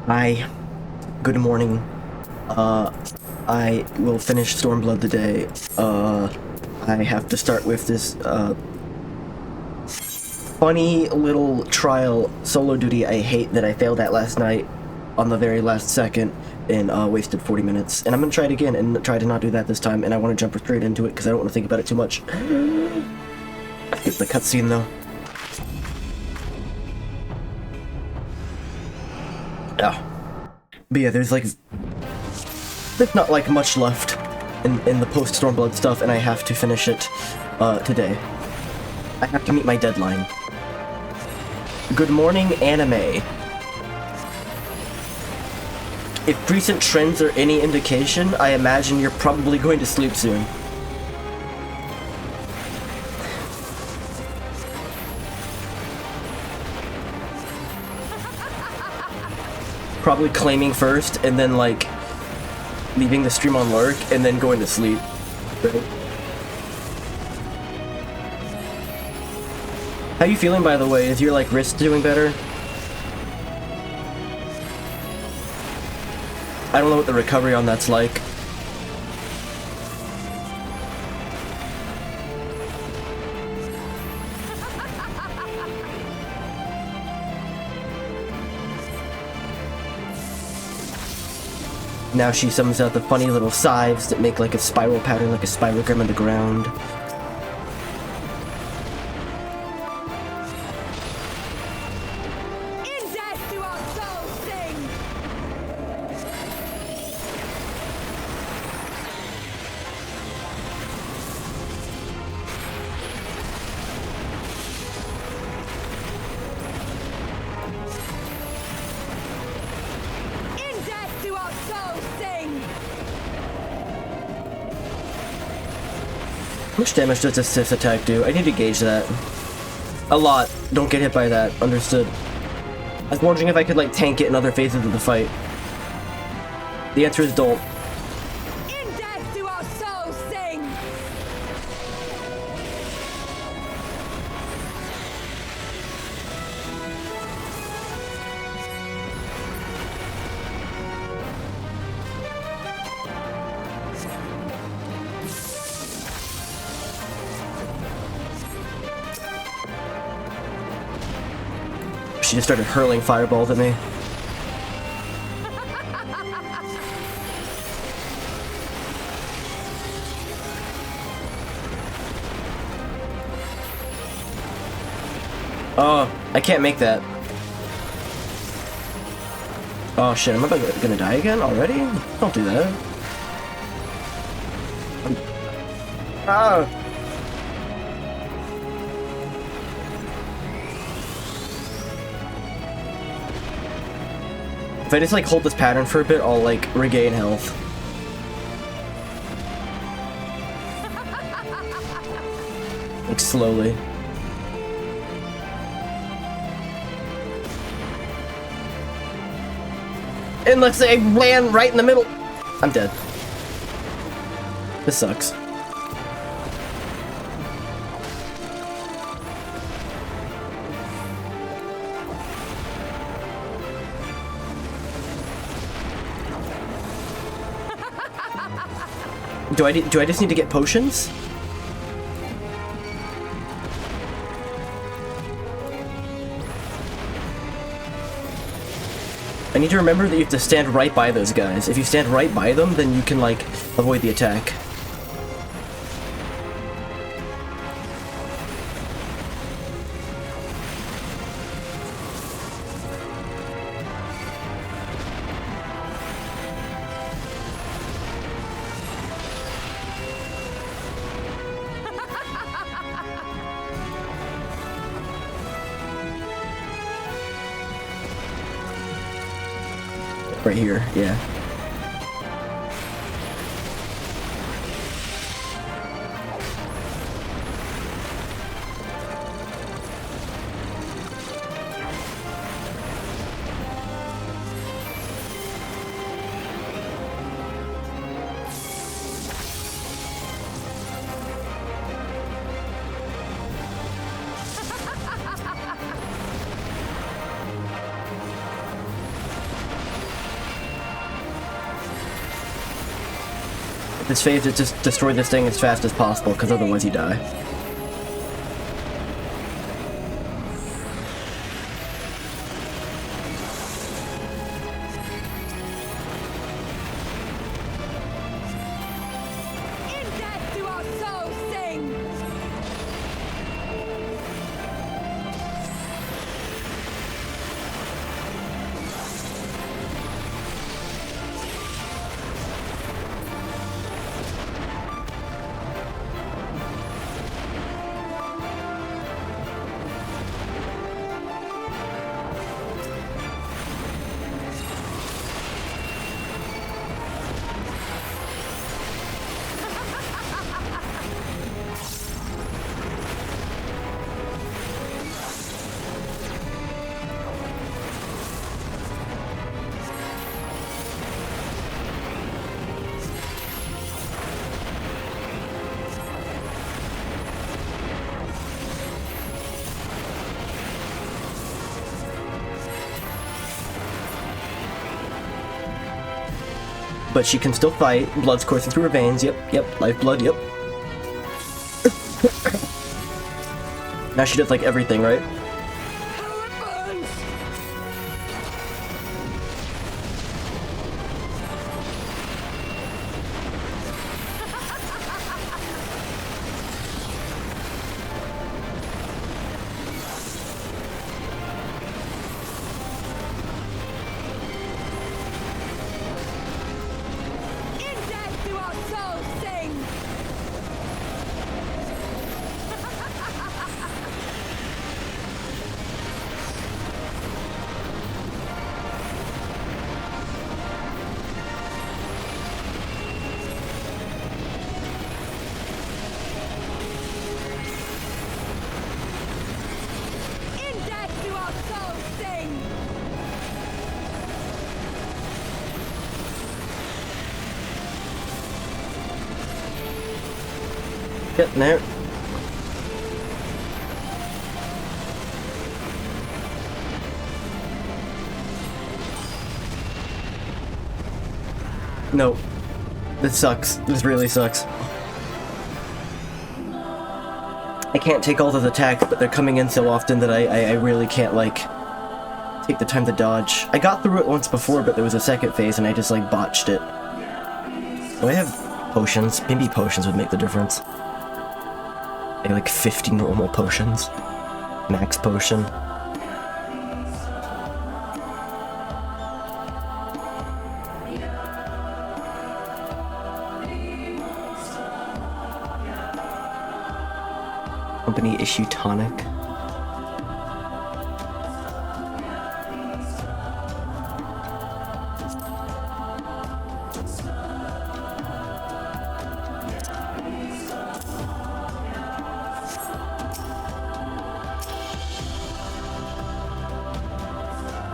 Hi, good morning. I will finish Stormblood today. I have to start with this, funny little trial solo duty I hate that I failed at last night on the very last second and, wasted 40 minutes. And I'm gonna try it again and try to not do that this time, and I want to jump straight into it because I don't want to think about it too much. Skip the cutscene, though. Yeah. But yeah, there's not like much left in the post-Stormblood stuff, and I have to finish it today. I have to meet my deadline. Good morning, anime. If recent trends are any indication, I imagine you're probably going to sleep soon. Probably claiming first, and then, leaving the stream on lurk, and then going to sleep. Right? How you feeling, by the way? Is your, wrist doing better? I don't know what the recovery on that's like. Now she summons out the funny little scythes that make a spiral pattern, like a spirogram on the ground. In death do our souls sing! In death do our souls sing! How much damage does this Sith attack do? I need to gauge that. A lot. Don't get hit by that. Understood. I was wondering if I could, tank it in other phases of the fight. The answer is don't. In death do our souls sing! She just started hurling fireballs at me. Oh, I can't make that. Oh shit, am I gonna die again already? Don't do that. Ah! If I just hold this pattern for a bit, I'll regain health. Slowly. And let's say I ran right in the middle. I'm dead. This sucks. Do I just need to get potions? I need to remember that you have to stand right by those guys. If you stand right by them, then you can, avoid the attack. Right here, yeah. this phase is just destroy this thing as fast as possible, because otherwise you die. In death do our souls sing! But she can still fight. Blood's coursing through her veins. Yep. Lifeblood, yep. Now she does, like, everything, right? How it burns! In death do our souls sing! In death do our souls sing! Getting there. No. This sucks. This really sucks. I can't take all those attacks, but they're coming in so often that I really can't, like, take the time to dodge. I got through it once before, but there was a second phase and I just, like, botched it. Do I have potions? Maybe potions would make the difference. I have, like, 50 normal potions. Max potion. Company issue tonic.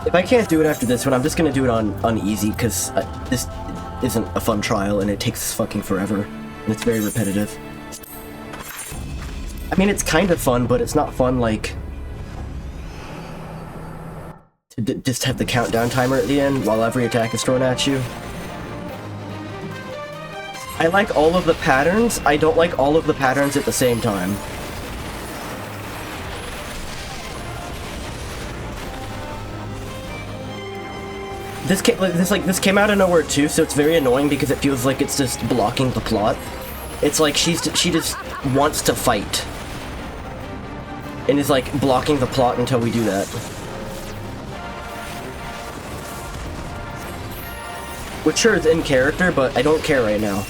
If I can't do it after this one, I'm just gonna do it on easy, because this isn't a fun trial and it takes fucking forever. And it's very repetitive. I mean, it's kind of fun, but it's not fun, like, to just have the countdown timer at the end while every attack is thrown at you. I like all of the patterns, I don't like all of the patterns at the same time. This came out of nowhere too, so it's very annoying because it feels like it's just blocking the plot. It's like she just wants to fight. And is like blocking the plot until we do that. Which sure is in character, but I don't care right now.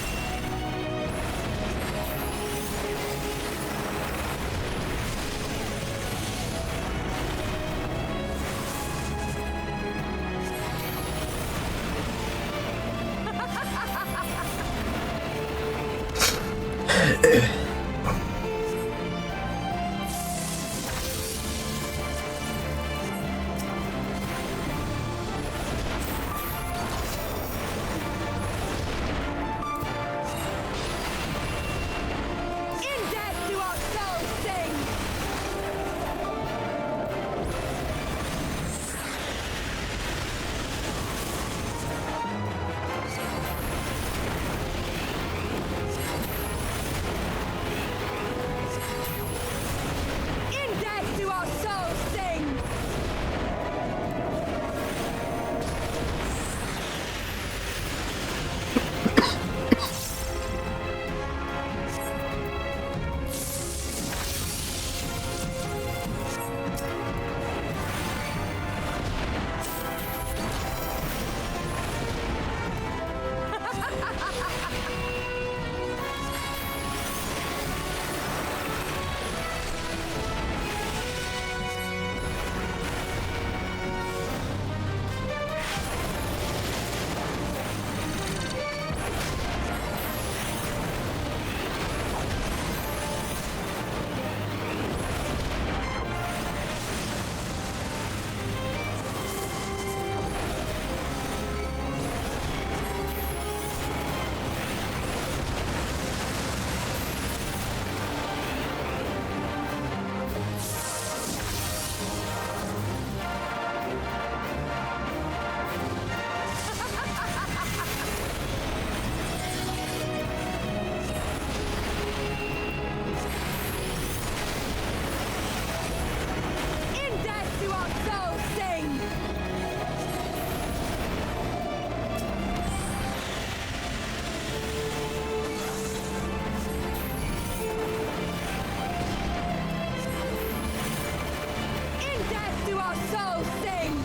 our souls sing!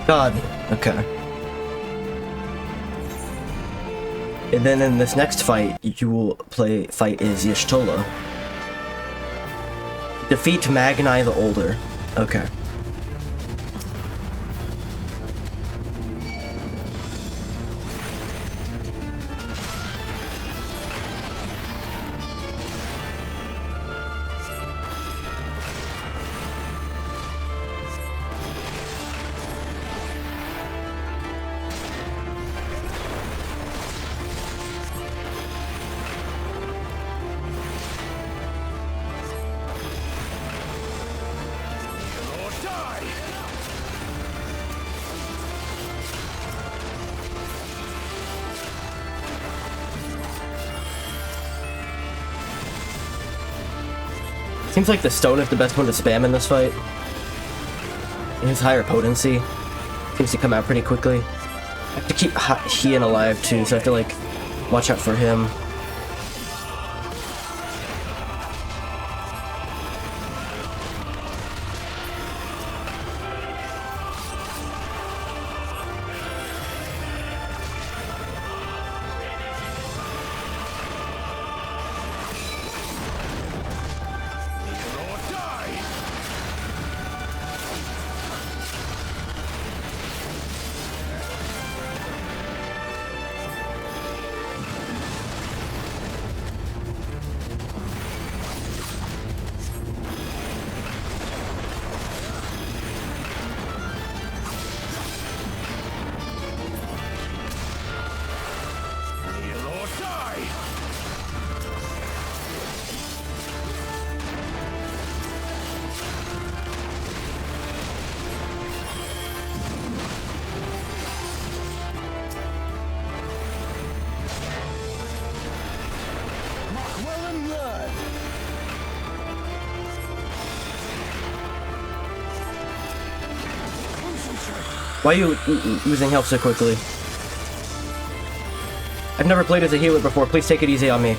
God. Okay. And then in this next fight, you will fight as Y'shtola. Defeat Magnai the Older. Okay. Seems like the stone is the best one to spam in this fight. His higher potency seems to come out pretty quickly. I have to keep Hien alive too, so I have to like watch out for him. Why are you losing health so quickly? I've never played as a healer before. Please take it easy on me.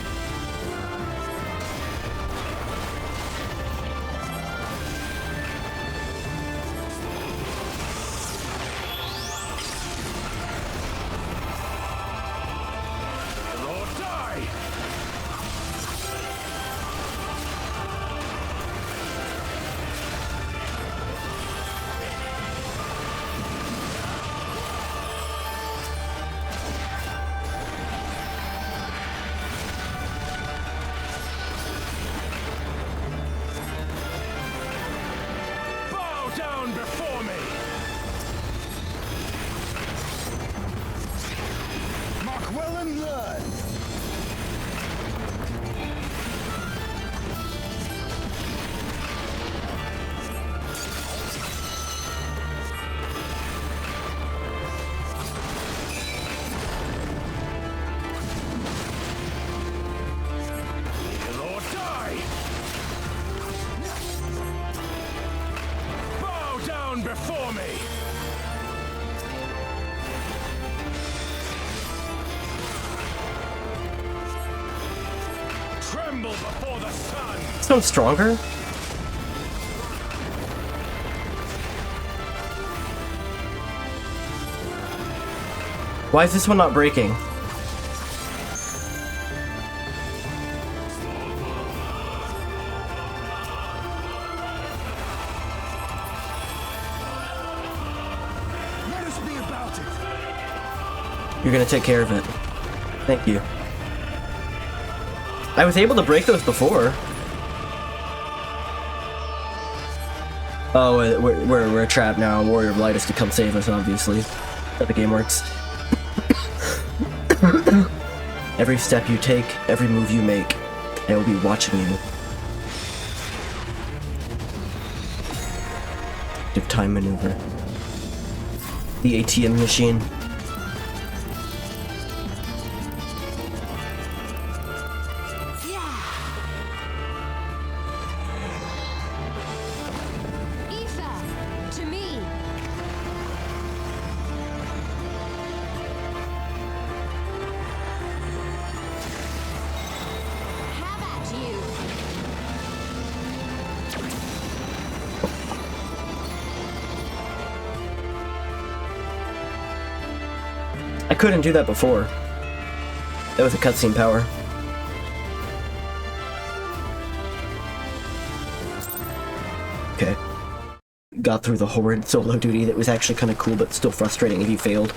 tremble before the sun. Sounds stronger. Why is this one not breaking? Let us be about it. You're gonna take care of it. Thank you. I was able to break those before. Oh, we're trapped now. Warrior of Light is to come save us, obviously. That's how the game works. Every step you take, every move you make, I will be watching you. Active time maneuver. The ATM machine. I couldn't do that before. That was a cutscene power. Okay. Got through the horrid solo duty that was actually kind of cool, but still frustrating if you failed.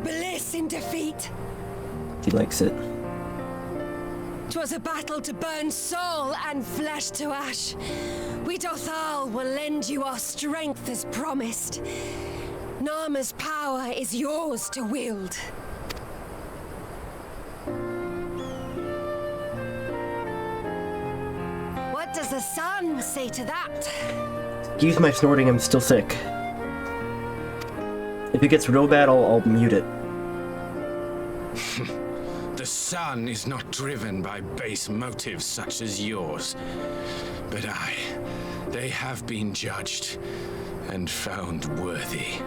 Bliss in defeat. He likes it. 'Twas a battle to burn soul and flesh to ash. We Dothal will lend you our strength as promised. Narma's power is yours to wield. What does the sun say to that? Excuse my snorting, I'm still sick. If it gets real bad, I'll mute it. The sun is not driven by base motives such as yours. But they have been judged and found worthy.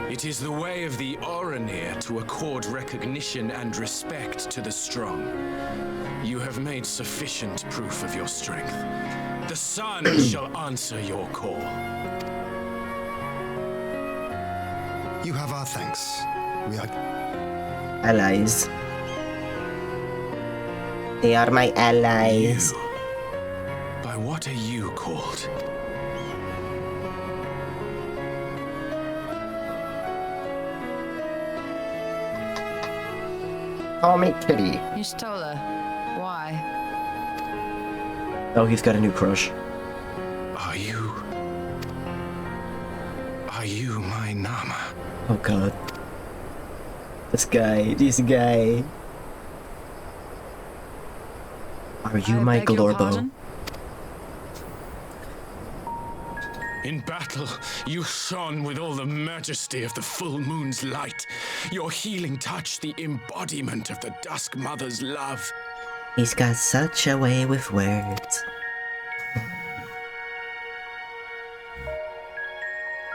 It is the way of the Oranir to accord recognition and respect to the strong. You have made sufficient proof of your strength. The sun shall answer your call. You have our thanks. We are allies. They are my allies. You. By what are you called? Call me Kitty. You stole her. Why? Oh, he's got a new crush. Are you my Nama? Oh god. This guy. Are you my beg your Glorbo? pardon? In battle, you shone with all the majesty of the full moon's light. Your healing touch, the embodiment of the Dusk Mother's love. He's got such a way with words.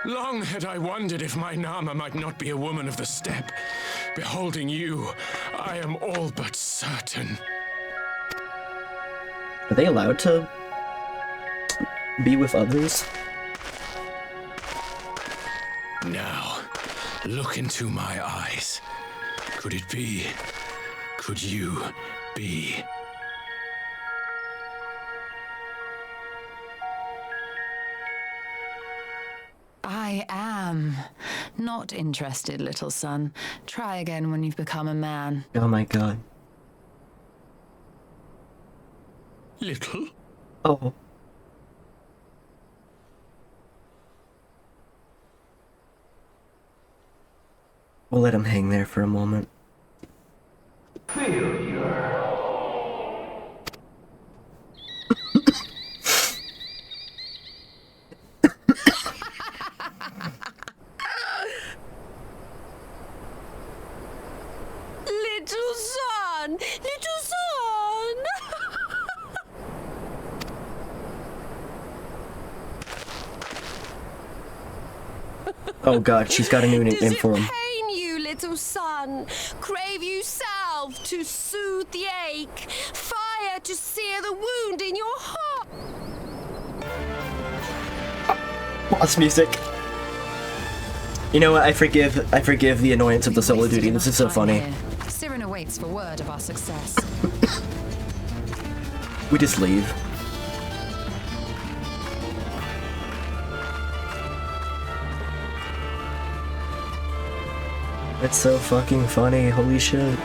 Long had I wondered if my Nama might not be a woman of the steppe. Beholding you, I am all but certain. Are they allowed to be with others? Now, look into my eyes. Could it be? Could you be? I am not interested, little son. Try again when you've become a man. Oh my god. Little? Oh. We'll let him hang there for a moment. Oh god, she's got a new nickname for him. Does it pain you, little son? Crave you salve to soothe the ache? Fire to sear the wound in your heart? Boss music. You know what? I forgive the annoyance of the solo duty. This is so funny. Siren awaits for word of our success. We just leave. It's so fucking funny, holy shit.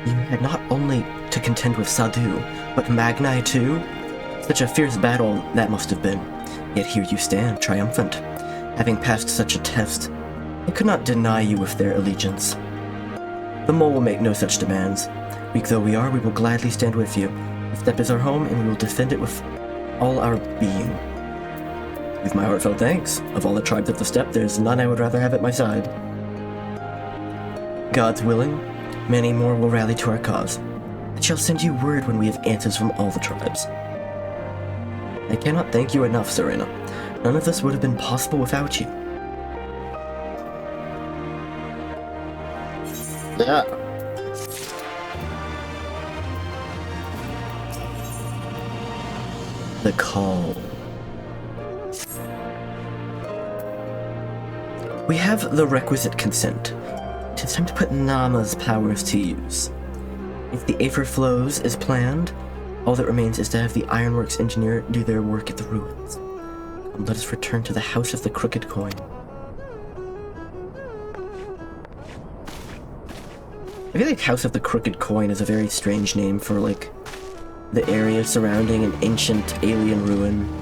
You had not only to contend with Sadu, but Magnai too? Such a fierce battle that must have been. Yet here you stand, triumphant. Having passed such a test, I could not deny you with their allegiance. The mole will make no such demands. Weak though we are, we will gladly stand with you. The steppe is our home, and we will defend it with all our being. With my heartfelt thanks. Of all the tribes of the steppe, there is none I would rather have at my side. God's willing, many more will rally to our cause. I shall send you word when we have answers from all the tribes. I cannot thank you enough, Serena. None of this would have been possible without you. Yeah. The call. We have the requisite consent. It is time to put Nama's powers to use. If the Aether flows as planned, all that remains is to have the Ironworks engineer do their work at the ruins. And let us return to the House of the Crooked Coin. I feel like House of the Crooked Coin is a very strange name for, like, the area surrounding an ancient alien ruin.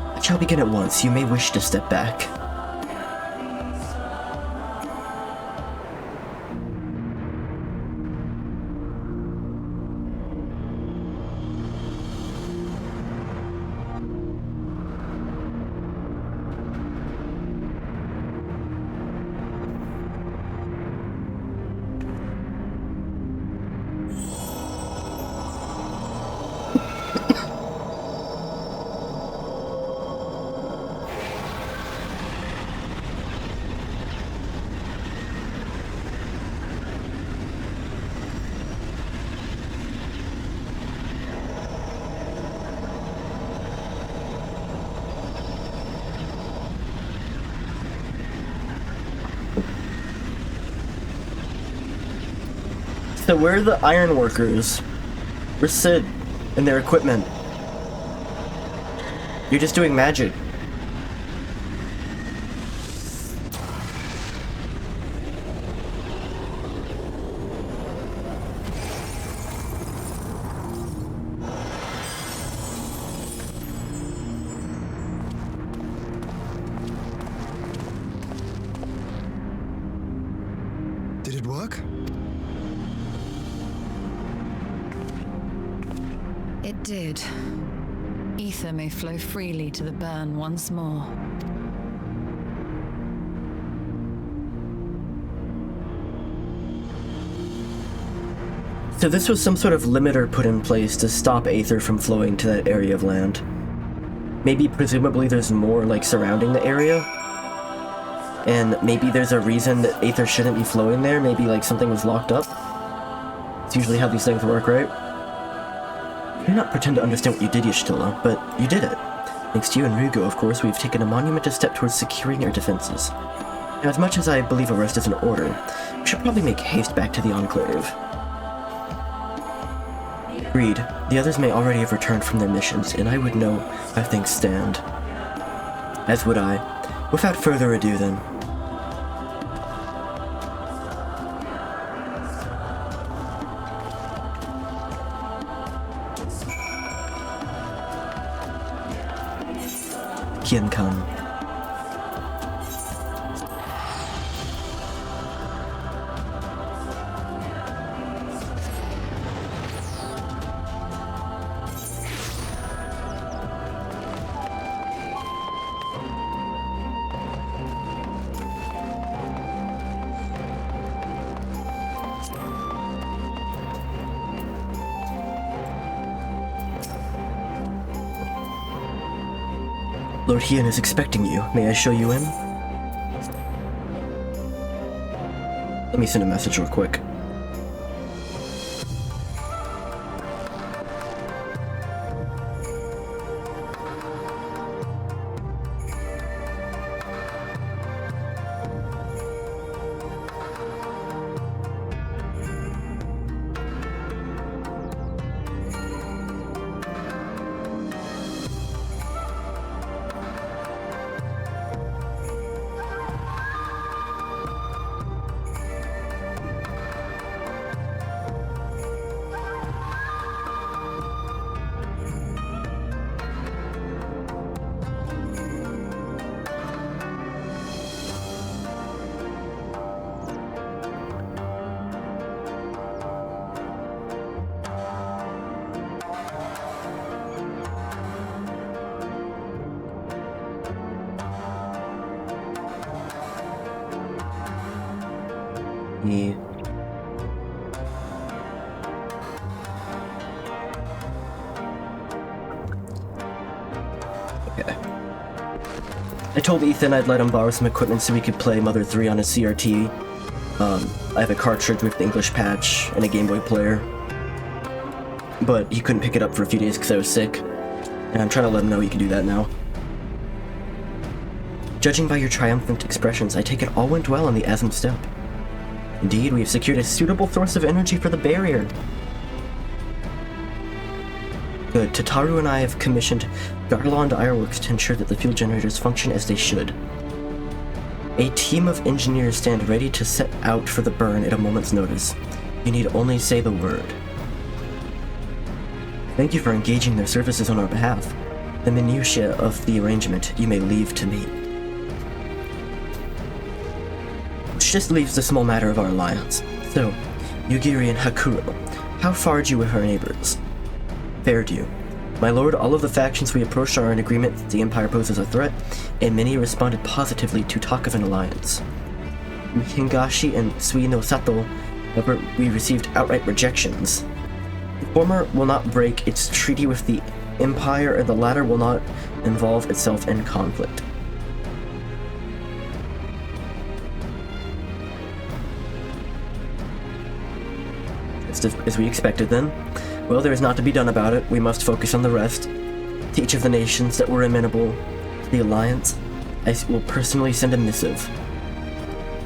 I shall begin at once. You may wish to step back. So where are the ironworkers? Where's Sid and their equipment? You're just doing magic. Did it work? It did. Ether may flow freely to the burn once more. So this was some sort of limiter put in place to stop Aether from flowing to that area of land. Maybe, presumably, there's more, like, surrounding the area? And maybe there's a reason that Aether shouldn't be flowing there? Maybe, like, something was locked up? It's usually how these things work, right? I do not pretend to understand what you did, Y'shtola, but you did it. Thanks to you and Ryugo, of course, we've taken a monumental step towards securing our defenses. Now, as much as I believe a rest is in order, we should probably make haste back to the Enclave. Agreed. The others may already have returned from their missions, and I would know how things stand. As would I. Without further ado, then. Khan. Lord Hien is expecting you. May I show you in? Let me send a message real quick. Yeah. Okay. I told Ethan I'd let him borrow some equipment so we could play Mother 3 on his CRT. I have a cartridge with the English patch and a Game Boy player. But he couldn't pick it up for a few days because I was sick. And I'm trying to let him know he can do that now. Judging by your triumphant expressions, I take it all went well on the Asm Steppe. Indeed, we have secured a suitable source of energy for the barrier. Good. Tataru and I have commissioned Garland Ironworks to ensure that the fuel generators function as they should. A team of engineers stand ready to set out for the burn at a moment's notice. You need only say the word. Thank you for engaging their services on our behalf. The minutiae of the arrangement you may leave to me. Which just leaves the small matter of our alliance. So, Yugiri and Hakuro, how fared you with our neighbors? Fared you. My lord, all of the factions we approached are in agreement that the Empire poses a threat, and many responded positively to talk of an alliance. In Hingashi and Sui no Sato, however, we received outright rejections. The former will not break its treaty with the Empire, and the latter will not involve itself in conflict. As we expected then. Well, there is not to be done about it. We must focus on the rest. To each of the nations that were amenable to the alliance, I will personally send a missive.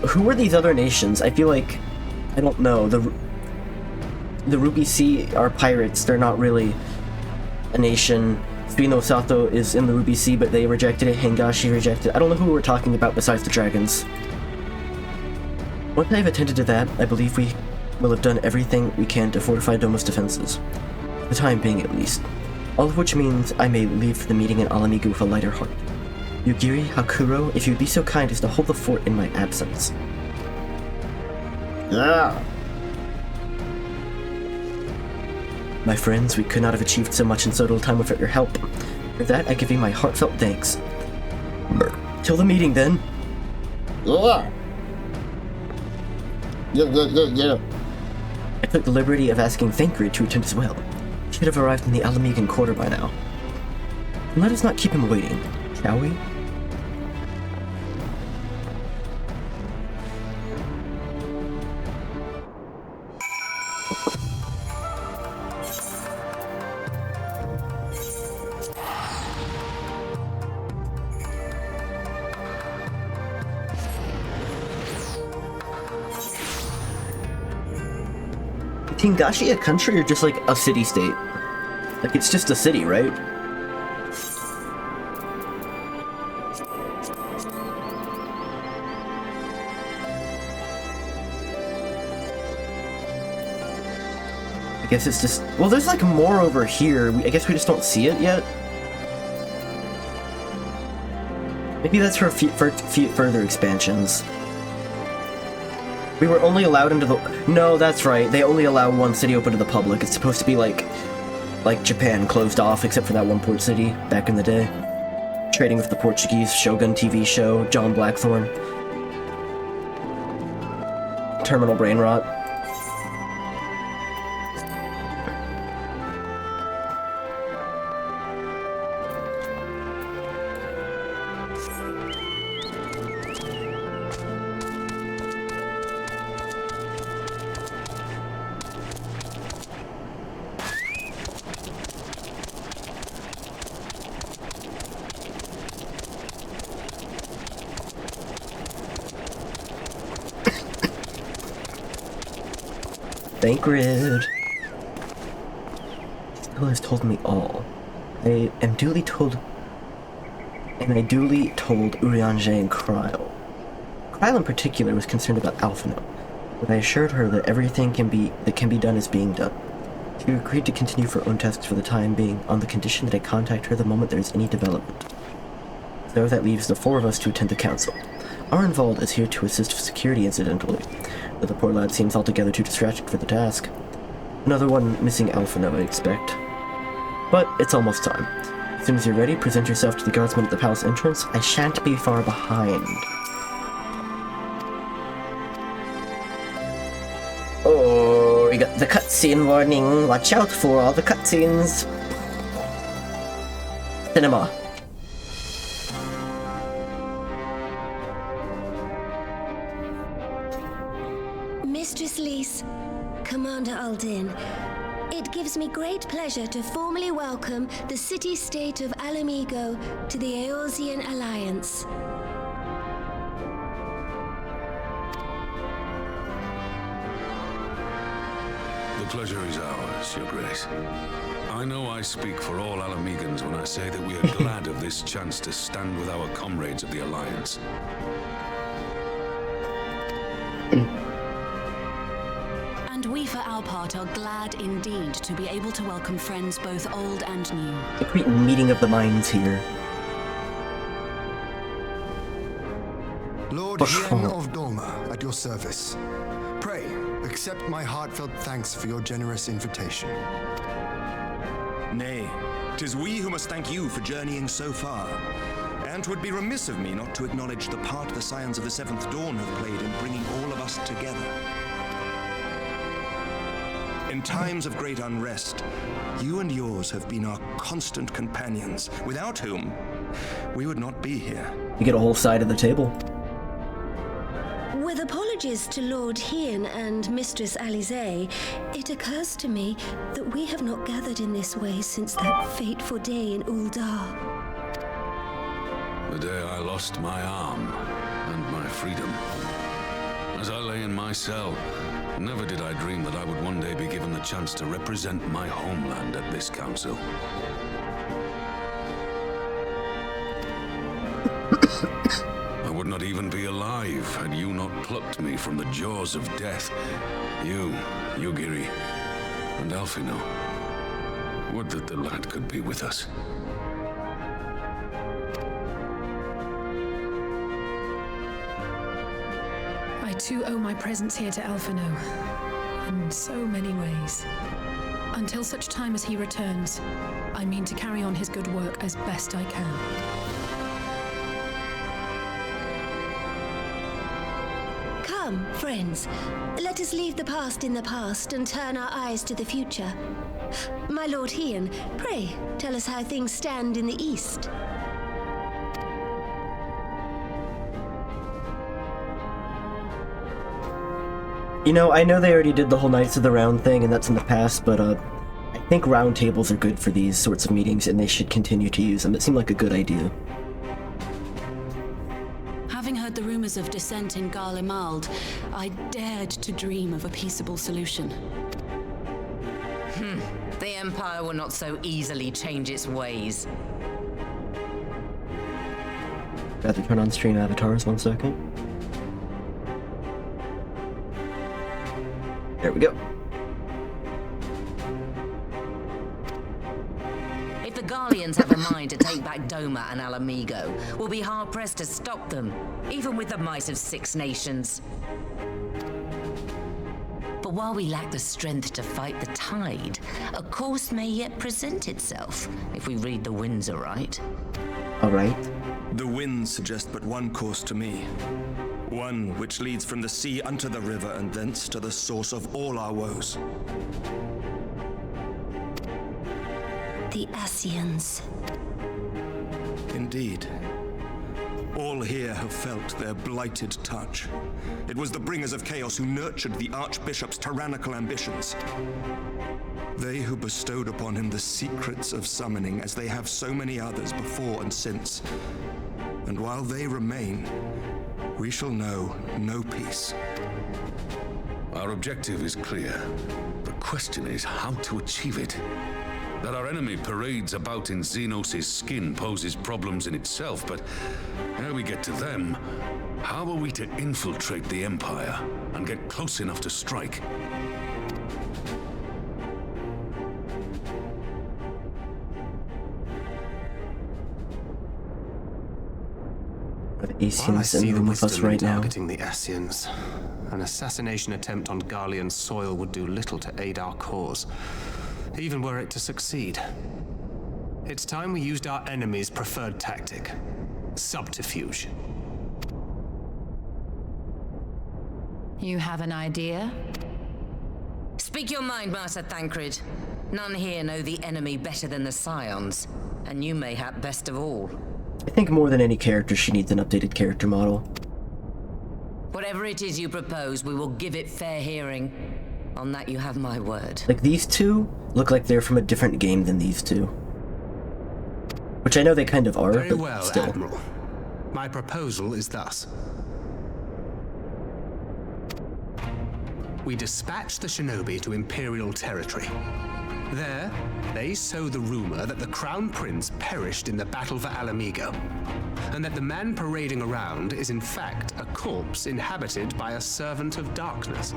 Who are these other nations? I feel like, I don't know, the Ruby Sea are pirates. They're not really a nation. Sui no Sato is in the Ruby Sea, but they rejected it. Hingashi rejected it. I don't know who we're talking about besides the dragons. Once I have attended to that, I believe we will have done everything we can to fortify Domo's defenses. For the time being, at least. All of which means I may leave the meeting in Alamigu with a lighter heart. Yugiri, Hakuro, if you'd be so kind as to hold the fort in my absence. Yeah! My friends, we could not have achieved so much in so little time without your help. For that, I give you my heartfelt thanks. Till the meeting, then. Yeah! Yeah. I took the liberty of asking Thancred to attend as well. He should have arrived in the Alamigan quarter by now. And let us not keep him waiting, shall we? Hingashi a country or just like a city-state? Like it's just a city, right? I guess it's just... Well, there's like more over here. I guess we just don't see it yet. Maybe that's for further expansions. We were only allowed into the... No, that's right. They only allow one city open to the public. It's supposed to be like Japan, closed off, except for that one port city back in the day. Trading with the Portuguese, Shogun TV show, John Blackthorne. Terminal brain rot. Thancred. Still has told me all. I am duly told, and I duly told Urianger and Kryle. Kryle in particular was concerned about Alphino, but I assured her that everything that can be done is being done. She agreed to continue her own tasks for the time being, on the condition that I contact her the moment there is any development. So that leaves the 4 of us to attend the council. Arenvald is here to assist with security incidentally, but the poor lad seems altogether too distracted for the task. Another one missing Alphino, I expect. But it's almost time. As soon as you're ready, present yourself to the guardsmen at the palace entrance. I shan't be far behind. Oh, we got the cutscene warning. Watch out for all the cutscenes. Cinema. Mistress Lys, Commander Aldin, it gives me great pleasure to formally welcome the city-state of Alamigo to the Eorzean Alliance. The pleasure is ours, Your Grace. I know I speak for all Alamegans when I say that we are glad of this chance to stand with our comrades of the Alliance. And we, for our part, are glad indeed to be able to welcome friends both old and new. A great meeting of the minds here. Lord Hien of Dolma, at your service. Pray, accept my heartfelt thanks for your generous invitation. Nay, 'tis we who must thank you for journeying so far. And 'twould be remiss of me not to acknowledge the part the Scions of the Seventh Dawn have played in bringing all of us together. In times of great unrest, you and yours have been our constant companions, without whom we would not be here. You get a whole side of the table. With apologies to Lord Hien and Mistress Alize, it occurs to me that we have not gathered in this way since that fateful day in Uldar. The day I lost my arm and my freedom. As I lay in my cell, never did I dream that I would one day be given the chance to represent my homeland at this council. I would not even be alive had you not plucked me from the jaws of death. You, Yugiri, and Alphino. Would that the lad could be with us. I too owe my presence here to Alphino, in so many ways. Until such time as he returns, I mean to carry on his good work as best I can. Come, friends, let us leave the past in the past and turn our eyes to the future. My Lord Hien, pray, tell us how things stand in the east. You know, I know they already did the whole Knights of the Round thing, and that's in the past, but I think round tables are good for these sorts of meetings, and they should continue to use them. It seemed like a good idea. Having heard the rumors of dissent in Garlemald, I dared to dream of a peaceable solution. The Empire will not so easily change its ways. Got to turn on stream avatars 1 second. There we go. If the Garleans have a mind to take back back Doma and Alamigo, we'll be hard-pressed to stop them, even with the might of 6 nations. But while we lack the strength to fight the tide, a course may yet present itself, if we read the winds aright. Alright. The winds suggest but one course to me. One which leads from the sea unto the river and thence to the source of all our woes. The Ascians. Indeed. All here have felt their blighted touch. It was the bringers of chaos who nurtured the Archbishop's tyrannical ambitions. They who bestowed upon him the secrets of summoning, as they have so many others before and since. And while they remain, we shall know no peace. Our objective is clear. The question is how to achieve it. That our enemy parades about in Xenos' skin poses problems in itself, but ere we get to them, how are we to infiltrate the Empire and get close enough to strike? The Asians in the room with us right now. Targeting the Ascians. An assassination attempt on Garlean soil would do little to aid our cause, even were it to succeed. It's time we used our enemy's preferred tactic: subterfuge. You have an idea? Speak your mind, Master Thancred. None here know the enemy better than the Scions, and you mayhap best of all. I think more than any character, she needs an updated character model. Whatever it is you propose, we will give it fair hearing. On that you have my word. Like, these two look like they're from a different game than these two. Which I know they kind of are, Very but well, still. Admiral. My proposal is thus. We dispatch the shinobi to Imperial territory. There, they sow the rumor that the Crown Prince perished in the battle for Alamigo, and that the man parading around is in fact a corpse inhabited by a servant of darkness.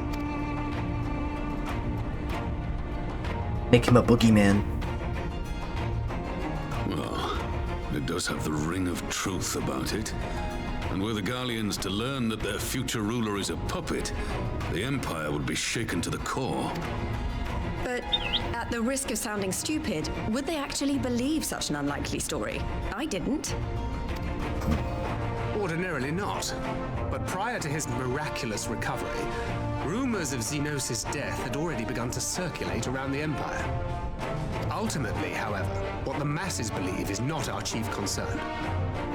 Make him a boogeyman. Well, it does have the ring of truth about it. And were the Garleans to learn that their future ruler is a puppet, the Empire would be shaken to the core. But at the risk of sounding stupid, would they actually believe such an unlikely story? I didn't. Ordinarily not. But prior to his miraculous recovery, rumors of Xenos' death had already begun to circulate around the Empire. Ultimately, however, what the masses believe is not our chief concern.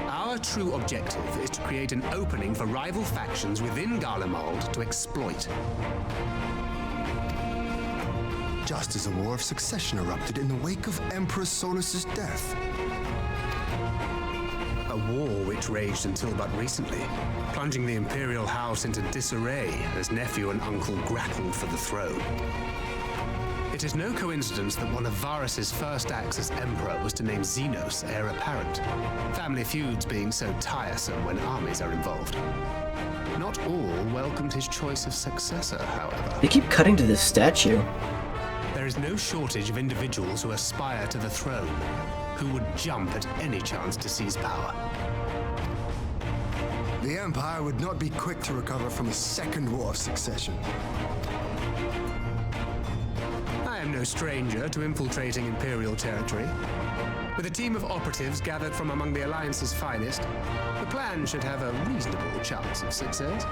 Our true objective is to create an opening for rival factions within Garlemald to exploit. Just as a war of succession erupted in the wake of Emperor Solus's death. A war which raged until but recently, plunging the Imperial House into disarray as nephew and uncle grappled for the throne. It is no coincidence that one of Varus's first acts as Emperor was to name Xenos heir apparent, family feuds being so tiresome when armies are involved. Not all welcomed his choice of successor, however. They keep cutting to this statue. There is no shortage of individuals who aspire to the throne, who would jump at any chance to seize power. The Empire would not be quick to recover from a second war of succession. I am no stranger to infiltrating Imperial territory. With a team of operatives gathered from among the Alliance's finest, the plan should have a reasonable chance of success.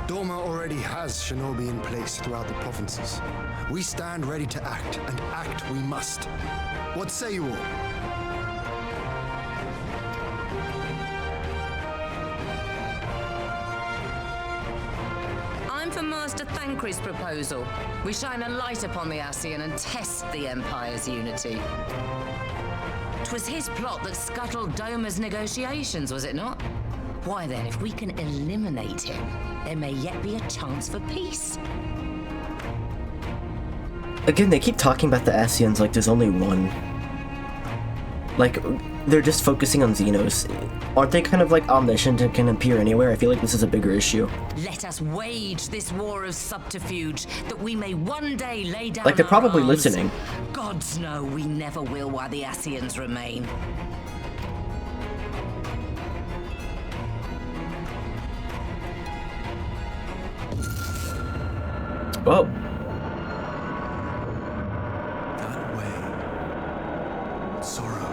Doma already has shinobi in place throughout the provinces. We stand ready to act, and act we must. What say you all? I'm for Master Thancred's proposal. We shine a light upon the Ascian and test the Empire's unity. 'Twas his plot that scuttled Doma's negotiations, was it not? Why then, if we can eliminate him, there may yet be a chance for peace. Again, they keep talking about the Ascians like there's only one. Like, they're just focusing on Xenos. Aren't they kind of like omniscient and can appear anywhere? I feel like this is a bigger issue. Let us wage this war of subterfuge, that we may one day lay down Like, they're probably our arms. listening. Gods know we never will while the Ascians remain. Whoa. That way. Sorrow.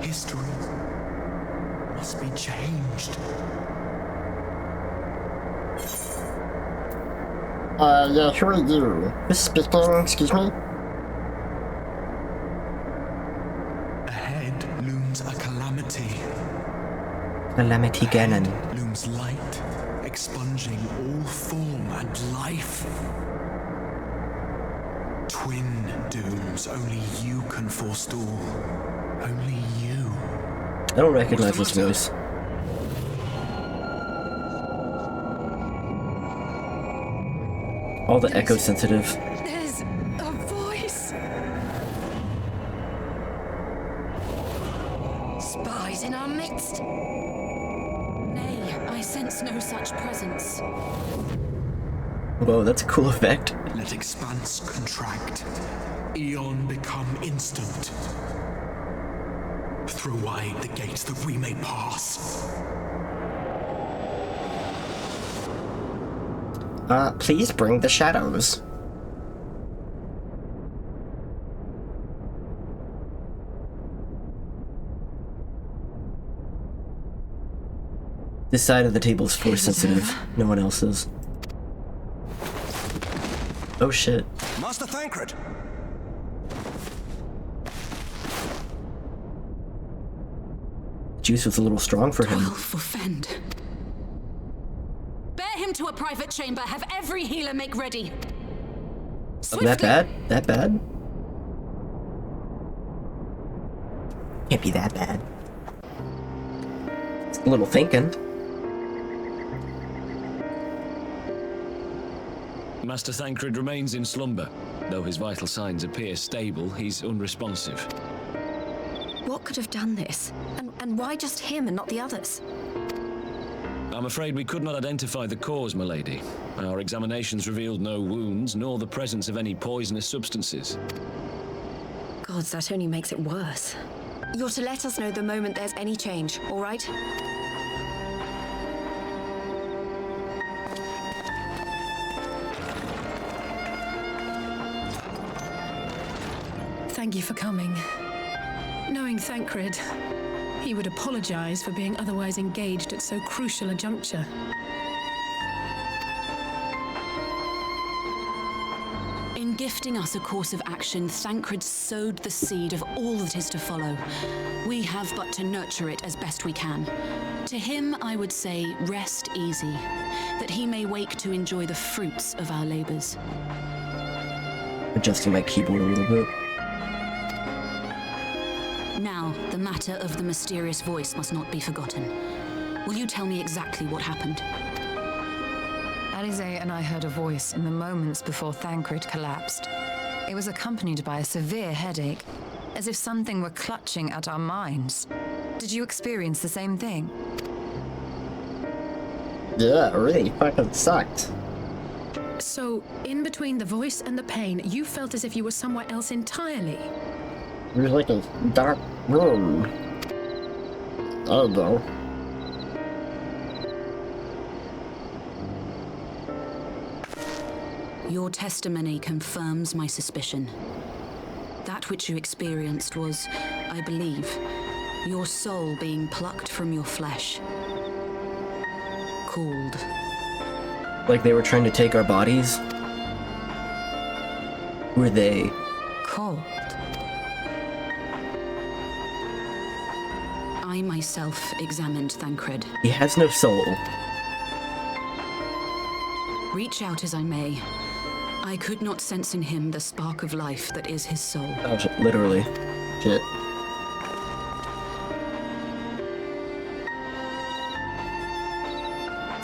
History must be changed. Yeah, who are you? Who's speaking? Excuse me? Ahead looms a calamity. Calamity Ganon. Looms light, expunging all form and life. Twin dooms only you can forestall. Only you. I don't recognize this voice. All the echo sensitive. There's a voice. Spies in our midst. Nay, I sense no such presence. Whoa, that's a cool effect. Let expanse contract. Eon become instant. Throw wide the gates that we may pass. Please bring the shadows. This side of the table is force sensitive. No one else is. Oh shit. Master Thancred! Juice was a little strong for him. For Fend. Bear him to a private chamber. Have every healer make ready. Oh, that bad? That bad? Can't be that bad. It's a little thinking. Master Thancred remains in slumber. Though his vital signs appear stable, he's unresponsive. What could have done this? And why just him and not the others? I'm afraid we could not identify the cause, milady. Our examinations revealed no wounds, nor the presence of any poisonous substances. Gods, that only makes it worse. You're to let us know the moment there's any change, all right? Thank you for coming. Knowing Thancred, he would apologize for being otherwise engaged at so crucial a juncture. In gifting us a course of action, Thancred sowed the seed of all that is to follow. We have but to nurture it as best we can. To him, I would say, rest easy, that he may wake to enjoy the fruits of our labors. Adjusting my keyboard a little bit. Now, the matter of the mysterious voice must not be forgotten. Will you tell me exactly what happened? Alize and I heard a voice in the moments before Thancred collapsed. It was accompanied by a severe headache, as if something were clutching at our minds. Did you experience the same thing? Yeah, it really fucking sucked. So, in between the voice and the pain, you felt as if you were somewhere else entirely. It was like a dark room. I don't know. Your testimony confirms my suspicion. That which you experienced was, I believe, your soul being plucked from your flesh. Cooled. Like they were trying to take our bodies? Who are they? Cold. I myself examined Thancred. He has no soul. Reach out as I may, I could not sense in him the spark of life that is his soul. Oh, literally. Shit.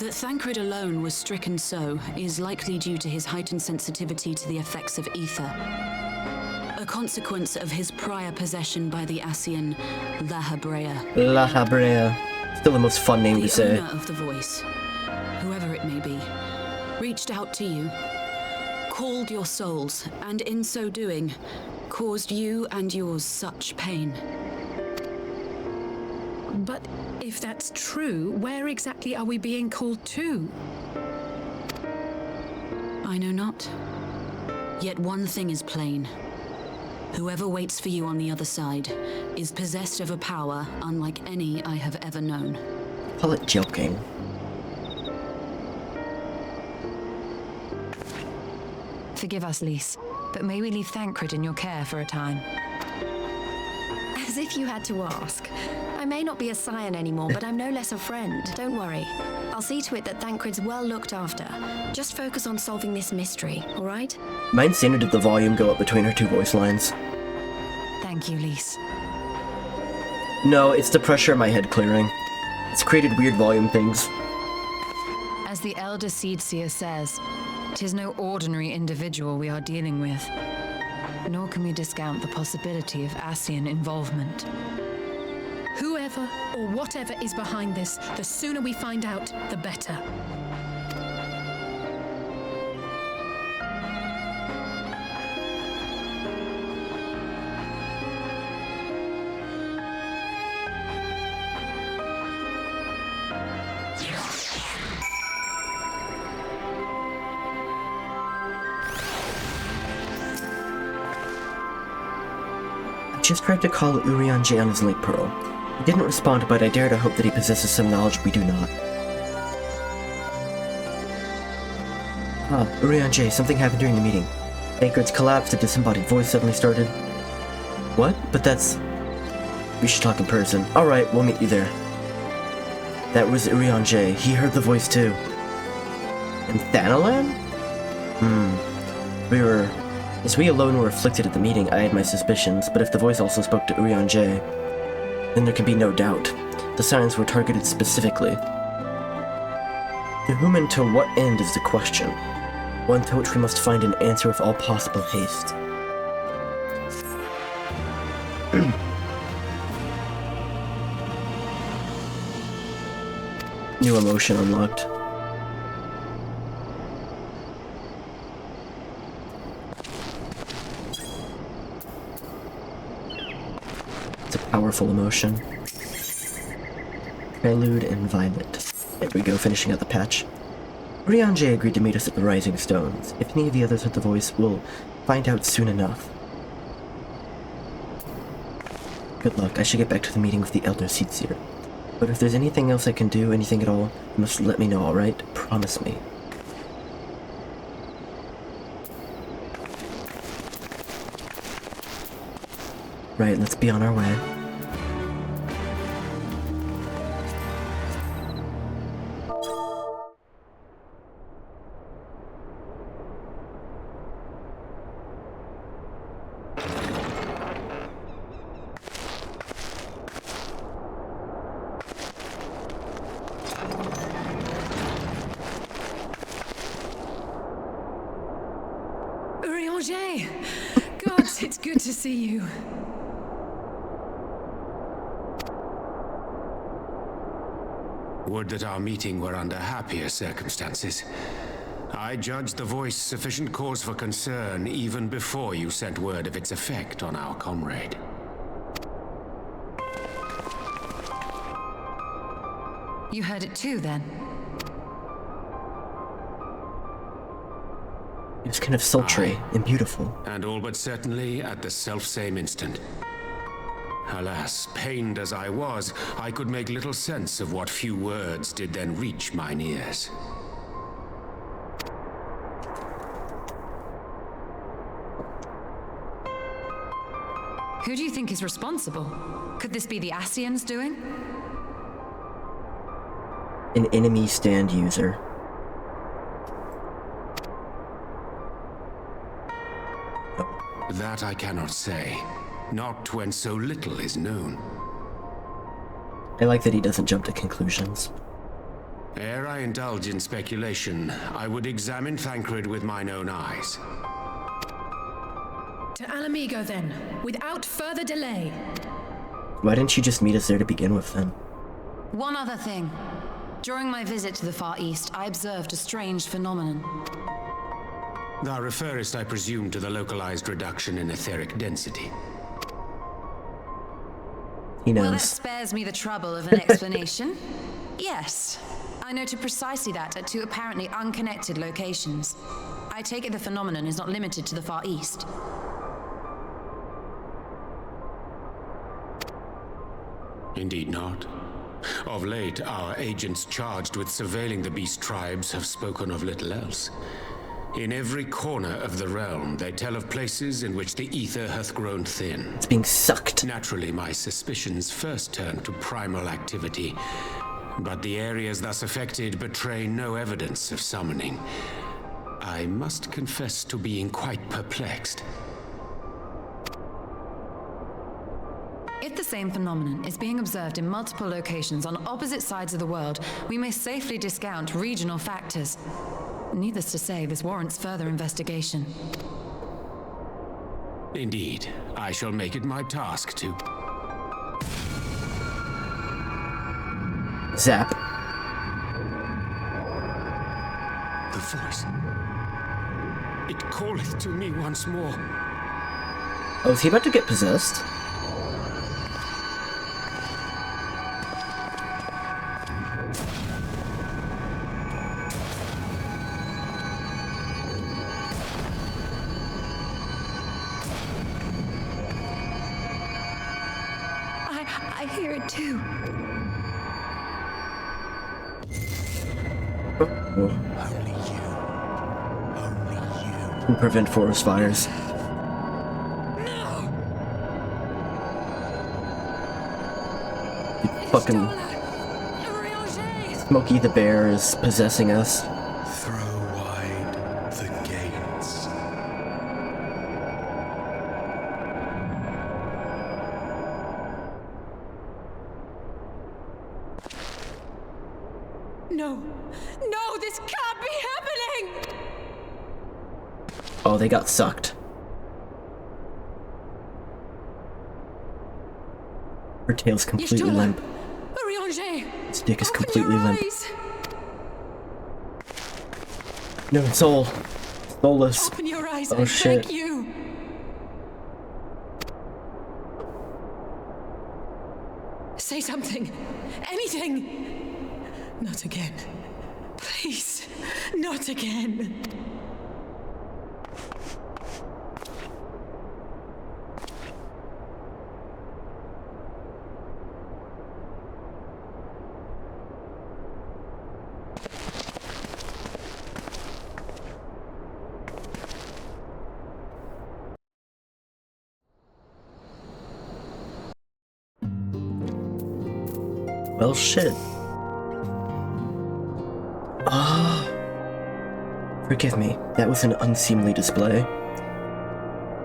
That Thancred alone was stricken so is likely due to his heightened sensitivity to the effects of ether. A consequence of his prior possession by the Ascian La Habrea. La Habrea. Still the most fun name to say. The owner of the voice, whoever it may be, reached out to you, called your souls, and in so doing, caused you and yours such pain. But if that's true, where exactly are we being called to? I know not. Yet one thing is plain. Whoever waits for you on the other side is possessed of a power unlike any I have ever known. Call it joking. Forgive us, Lys, but may we leave Thancred in your care for a time? As if you had to ask. I may not be a scion anymore, but I'm no less a friend. Don't worry. I'll see to it that Thancred's well looked after. Just focus on solving this mystery, all right? Mind Santa did the volume go up between her two voice lines? Thank you, Lys. No, it's the pressure in my head clearing. It's created weird volume things. As the Elder Seedseer says, 'tis no ordinary individual we are dealing with. Nor can we discount the possibility of Ascian involvement. Whoever or whatever is behind this, the sooner we find out, the better. I just tried to call Urianger on his link pearl. He didn't respond, but I dare to hope that he possesses some knowledge we do not. Urianger, something happened during the meeting. Thancred's collapsed, a disembodied voice suddenly started. What? But that's... We should talk in person. Alright, we'll meet you there. That was Urianger. He heard the voice too. And Thanalan? As we alone were afflicted at the meeting, I had my suspicions, but if the voice also spoke to Urianger, then there can be no doubt. The signs were targeted specifically. To whom and to what end is the question, one to which we must find an answer with all possible haste. New emotion unlocked. It's a powerful emotion. Prelude and Violet. There we go, finishing out the patch. Urianger agreed to meet us at the Rising Stones. If any of the others heard the voice, we'll find out soon enough. Good luck. I should get back to the meeting with the Elder Seedseer. But if there's anything else I can do, anything at all, you must let me know, alright? Promise me. Right, let's be on our way. Urianger! Gods, it's good to see you. Would that our meeting were under happier circumstances. I judged the voice sufficient cause for concern even before you sent word of its effect on our comrade. You heard it too, then? It was kind of sultry and beautiful. And all but certainly at the selfsame instant. Alas, pained as I was, I could make little sense of what few words did then reach mine ears. Who do you think is responsible? Could this be the Ascians doing? An enemy stand user. That I cannot say. Not when so little is known. I like that he doesn't jump to conclusions. Ere I indulge in speculation, I would examine Thancred with mine own eyes. To Alamigo, then, without further delay. Why didn't you just meet us there to begin with, then? One other thing. During my visit to the Far East, I observed a strange phenomenon. Thou referrest, I presume, to the localized reduction in etheric density. He knows. Well, that spares me the trouble of an explanation. Yes, I noted precisely that at two apparently unconnected locations. I take it the phenomenon is not limited to the Far East. Indeed not. Of late, our agents charged with surveilling the beast tribes have spoken of little else. In every corner of the realm, they tell of places in which the ether hath grown thin. It's being sucked. Naturally, my suspicions first turned to primal activity, but the areas thus affected betray no evidence of summoning. I must confess to being quite perplexed. If the same phenomenon is being observed in multiple locations on opposite sides of the world, we may safely discount regional factors. Needless to say, this warrants further investigation. Indeed, I shall make it my task to... Zap. The voice. It calleth to me once more. Oh, is he about to get possessed? I hear it too. Only you. Only you. Can prevent forest fires. Fucking Smokey the Bear is possessing us. Throw wide the gates. No! No, this can't be happening! Oh, they got sucked. Her tail's completely limp. Its dick is completely limp. No, soul. Soulless. Open your eyes, oh, I shit. beg you. Say something. Anything. Not again. Please. Not again. Well, shit. Ah. Forgive me. That was an unseemly display.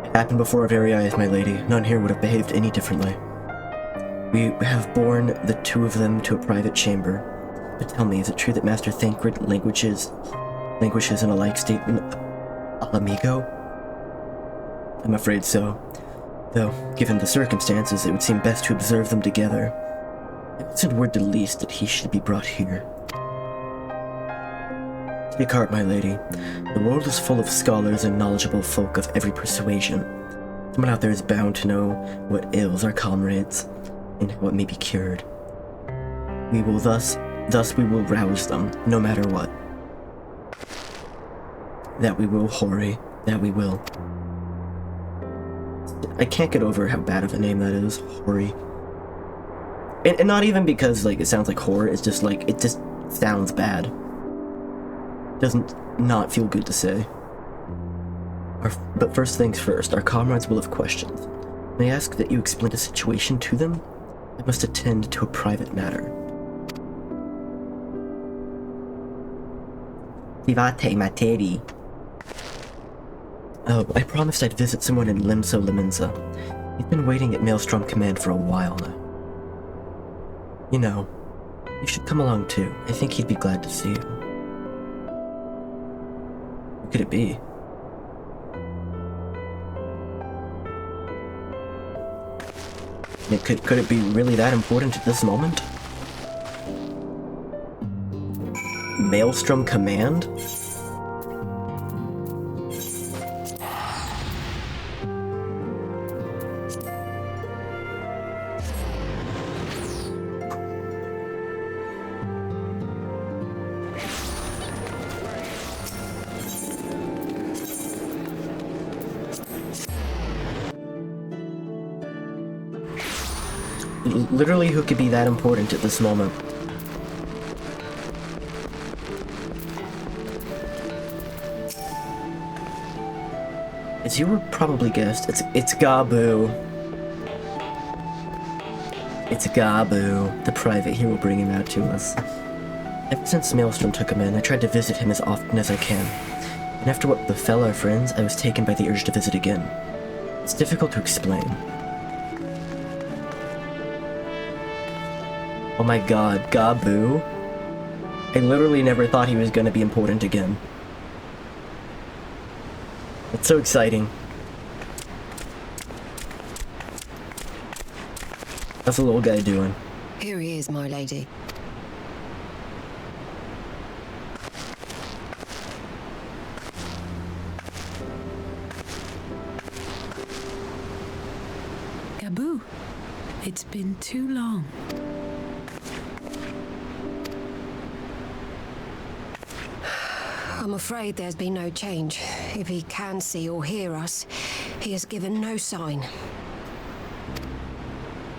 It happened before our very eyes, my lady. None here would have behaved any differently. We have borne the two of them to a private chamber. But tell me, is it true that Master Thancred languishes in a like state in Alamigo? I'm afraid so. Though, given the circumstances, it would seem best to observe them together. It sent word to Lys that he should be brought here. Take heart, my lady. The world is full of scholars and knowledgeable folk of every persuasion. Someone out there is bound to know what ails our comrades, and how it may be cured. We will thus we will rouse them, no matter what. That we will, Hori. That we will. I can't get over how bad of a name that is, Hori. And not even because, like, it sounds like horror, it's just, like, it just sounds bad. Doesn't not feel good to say. But first things first, our comrades will have questions. May I ask that you explain the situation to them? I must attend to a private matter. Vivate materi. Oh, I promised I'd visit someone in Limso Limenza. He's been waiting at Maelstrom Command for a while now. You You should come along too. I think he'd be glad to see you. Who could it be? Could it be really that important at this moment? Maelstrom Command? Literally, who could be that important at this moment? As you were probably guessed, it's Gabu. It's Gabu, the private hero bringing that to us. Ever since Maelstrom took him in, I tried to visit him as often as I can. And after what befell our friends, I was taken by the urge to visit again. It's difficult to explain. Oh my god, Gabu? I literally never thought he was gonna be important again. It's so exciting. How's the little guy doing? Here he is, my lady. Gabu, it's been too long. I'm afraid there's been no change. If he can see or hear us, he has given no sign.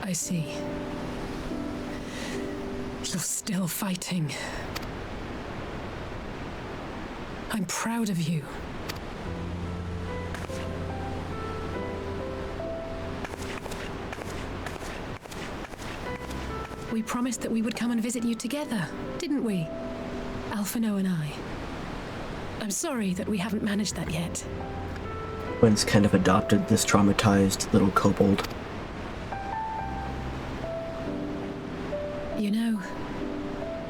I see. You're still fighting. I'm proud of you. We promised that we would come and visit you together, didn't we? Alphino and I. I'm sorry that we haven't managed that yet. Quinn's kind of adopted this traumatized little kobold. You know,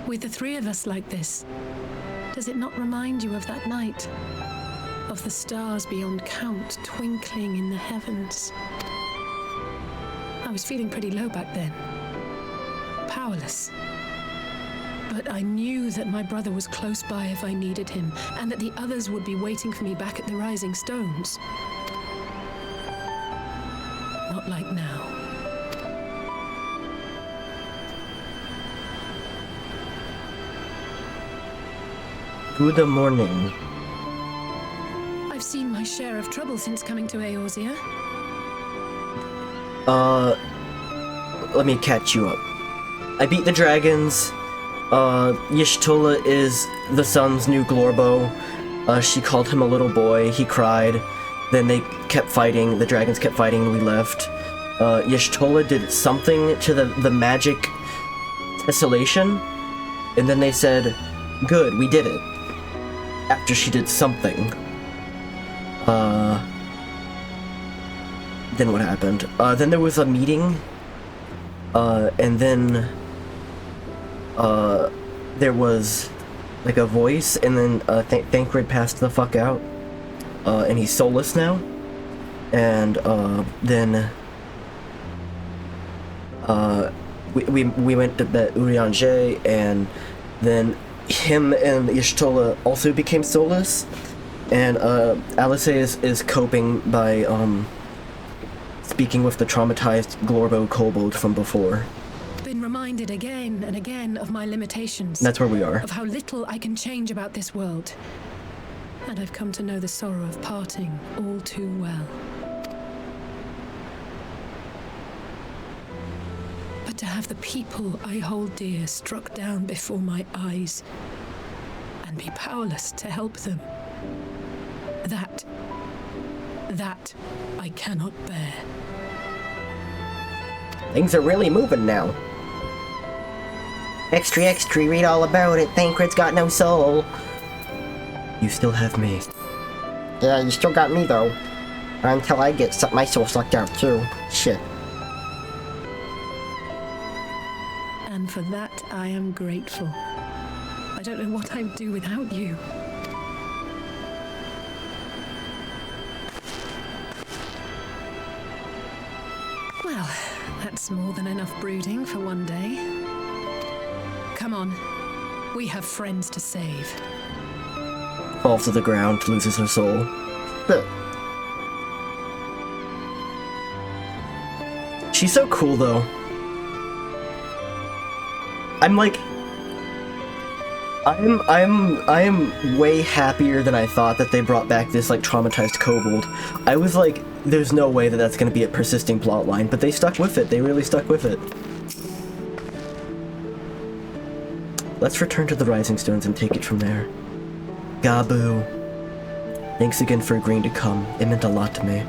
with the three of us like this, does it not remind you of that night? Of the stars beyond count twinkling in the heavens? I was feeling pretty low back then. Powerless. But I knew that my brother was close by if I needed him, and that the others would be waiting for me back at the Rising Stones. Not like now. Good morning. I've seen my share of trouble since coming to Eorzea. Let me catch you up. I beat the dragons. Y'shtola is the sun's new Glorbo. She called him a little boy. He cried. Then they kept fighting. The dragons kept fighting and we left. Y'shtola did something to the magic tessellation. And then they said, good, we did it. After she did something. Then what happened? Then there was a meeting. And then there was like a voice, and then Thancred passed the fuck out, and he's soulless now. And then we went to the Urianger, and then him and Y'shtola also became soulless. And Alice is coping by speaking with the traumatized Glorbo kobold from before. Been reminded again and again of my limitations. That's where we are. Of how little I can change about this world. And I've come to know the sorrow of parting all too well. But to have the people I hold dear struck down before my eyes and be powerless to help them, that I cannot bear. Things are really moving now. Extra, read all about it. Thancred's got no soul. You still have me. Yeah, you still got me though. Until I get my soul sucked out too. Shit. And for that I am grateful. I don't know what I'd do without you. Well, that's more than enough brooding for one day. Come on, we have friends to save. Falls to the ground, loses her soul. She's so cool, though. I am way happier than I thought that they brought back this, like, traumatized kobold. I was like, there's no way that that's gonna be a persisting plot line, but they stuck with it. They really stuck with it. Let's return to the Rising Stones and take it from there. Gabu. Thanks again for agreeing to come. It meant a lot to me.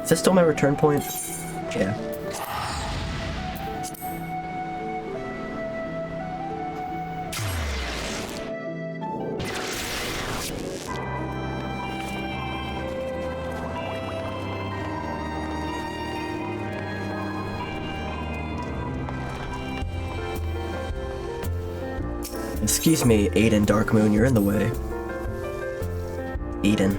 Is this still my return point? Yeah. Excuse me, Aiden Darkmoon, you're in the way. Aiden.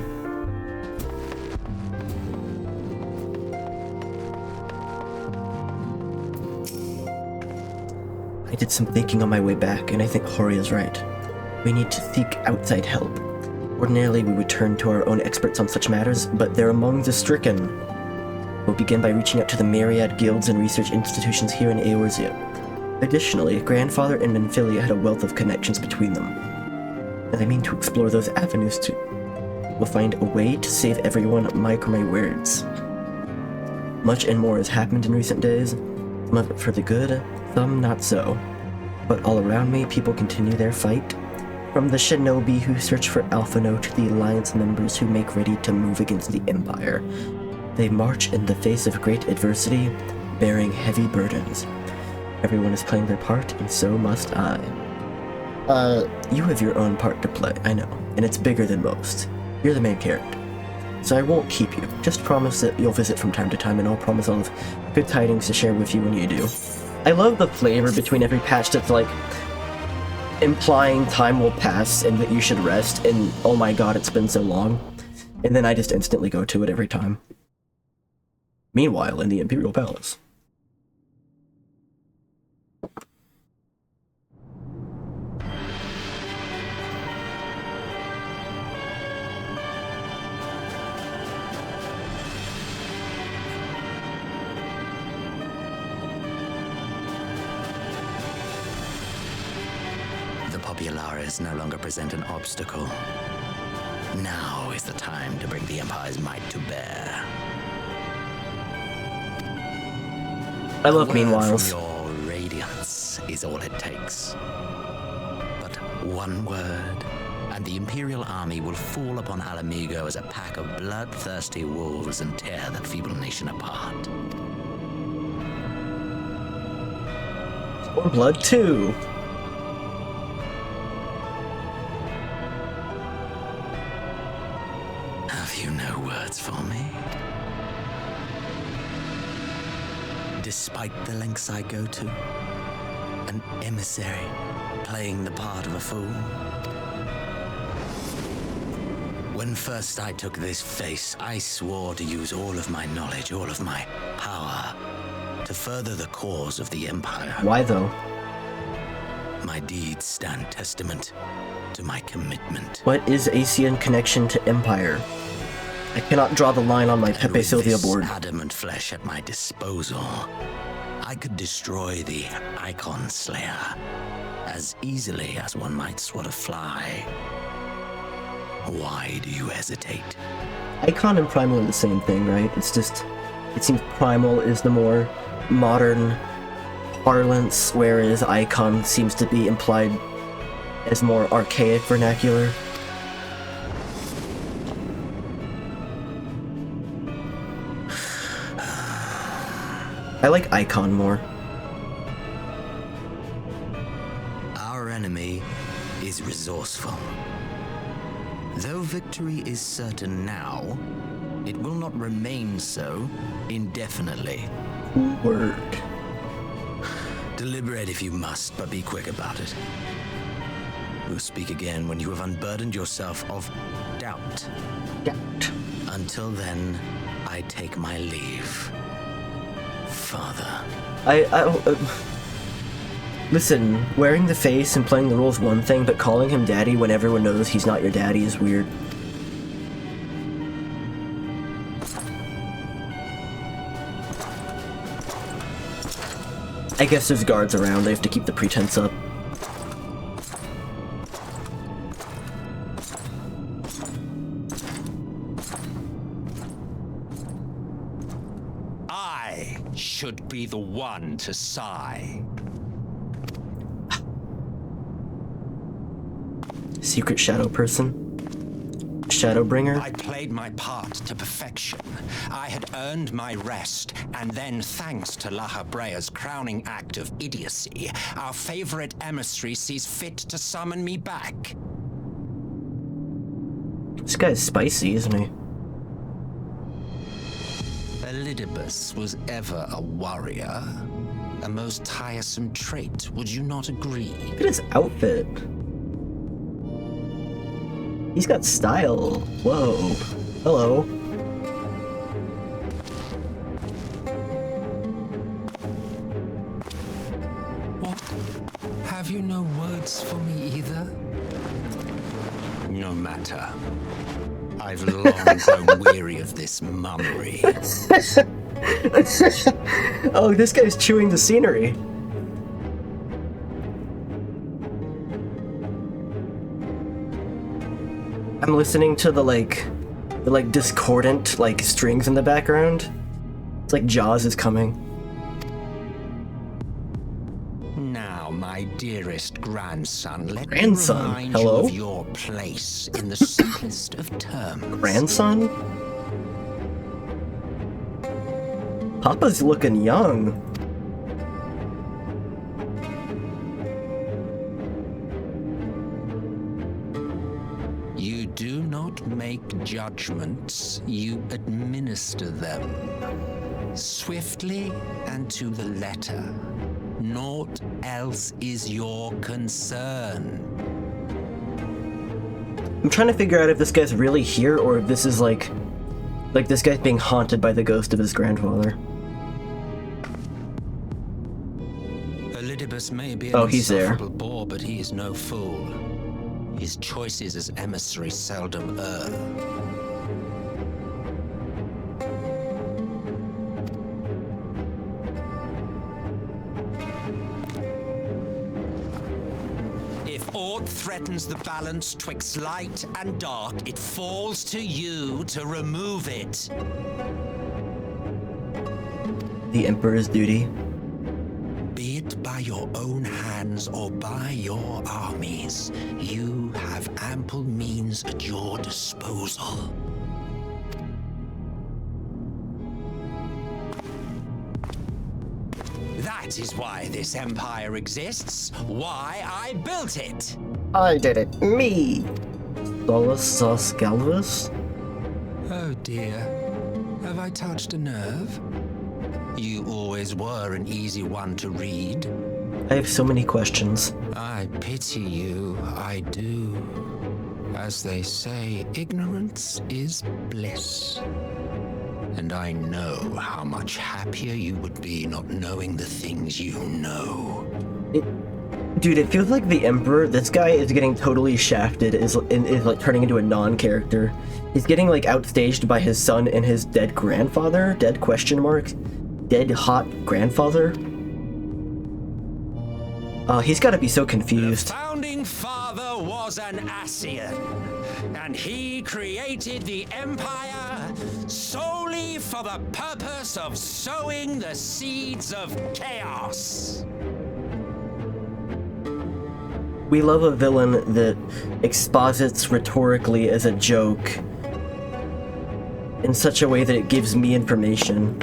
I did some thinking on my way back, and I think Hori is right. We need to seek outside help. Ordinarily, we would turn to our own experts on such matters, but they're among the stricken. We'll begin by reaching out to the myriad guilds and research institutions here in Eorzea. Additionally, Grandfather and Menphilia had a wealth of connections between them, and I mean to explore those avenues too. We'll find a way to save everyone, mark my words. Much and more has happened in recent days, some of it for the good, some not so. But all around me, people continue their fight. From the shinobi who search for Alphino to the Alliance members who make ready to move against the Empire. They march in the face of great adversity, bearing heavy burdens. Everyone is playing their part, and so must I. You have your own part to play, I know, and it's bigger than most. You're the main character. So I won't keep you. Just promise that you'll visit from time to time, and I'll promise I'll have good tidings to share with you when you do. I love the flavor between every patch that's like implying time will pass and that you should rest, and oh my god, it's been so long. And then I just instantly go to it every time. Meanwhile, in the Imperial Palace. Populares no longer present an obstacle. Now is the time to bring the Empire's might to bear. I love meanwhiles. Your radiance is all it takes. But one word, and the Imperial army will fall upon Alamigo as a pack of bloodthirsty wolves and tear the feeble nation apart. Stormblood 2. For me. Despite the lengths I go to, an emissary playing the part of a fool. When first I took this face, I swore to use all of my knowledge, all of my power, to further the cause of the Empire. Why though? My deeds stand testament to my commitment. What is Asian connection to Empire? I cannot draw the line on my Pepe Sylvia board. With adamant flesh at my disposal, I could destroy the Icon Slayer as easily as one might swat a fly. Why do you hesitate? Icon and Primal are the same thing, right? It's just, it seems Primal is the more modern parlance, whereas Icon seems to be implied as more archaic vernacular. I like Icon more. Our enemy is resourceful. Though victory is certain now, It will not remain so indefinitely. Word. Deliberate if you must, but be quick about it. We'll speak again when you have unburdened yourself of doubt. Doubt. Until then, I take my leave. Father. Listen, wearing the face and playing the role is one thing, but calling him daddy when everyone knows he's not your daddy is weird. I guess there's guards around, they have to keep the pretense up. I should be the one to sigh. Secret shadow person? Shadowbringer? I played my part to perfection. I had earned my rest, and then thanks to La Habrea's crowning act of idiocy, our favorite emissary sees fit to summon me back. This guy's spicy, isn't he? Elidibus was ever a warrior. A most tiresome trait, would you not agree? Look at his outfit. He's got style. Whoa. Hello. What? Have you no words for me either? No matter. I've long grown weary of this mummery. Oh, this guy's chewing the scenery. I'm listening to the discordant, strings in the background. It's like Jaws is coming. Now, my dearest grandson, let me Grandson? remind Hello? you of your place in the simplest of terms. Grandson? Papa's looking young. You do not make judgments, you administer them. Swiftly and to the letter. Naught else is your concern. I'm trying to figure out if this guy's really here or if this is like this guy's being haunted by the ghost of his grandfather. Elidibus may be Oh, an he's there. insufferable bore, but he is no fool. His choices as emissary seldom err. If aught threatens the balance twixt light and dark, it falls to you to remove it. The Emperor's duty. Be it by your own hands or by your armies, you have ample means at your disposal. That is why this empire exists, why I built it. I did it. Me. Solus Galvus? Oh dear, have I touched a nerve? You always were an easy one to read. I have so many questions. I pity you, I do. As they say, ignorance is bliss. And I know how much happier you would be not knowing the things you know. Dude, it feels like the Emperor, this guy is getting totally shafted, is like turning into a non-character. He's getting like outstaged by his son and his dead grandfather? Dead question mark? Dead hot grandfather? He's gotta be so confused. The founding father was an Ascian, and he created the Empire solely for the purpose of sowing the seeds of chaos. We love a villain that exposits rhetorically as a joke in such a way that it gives me information.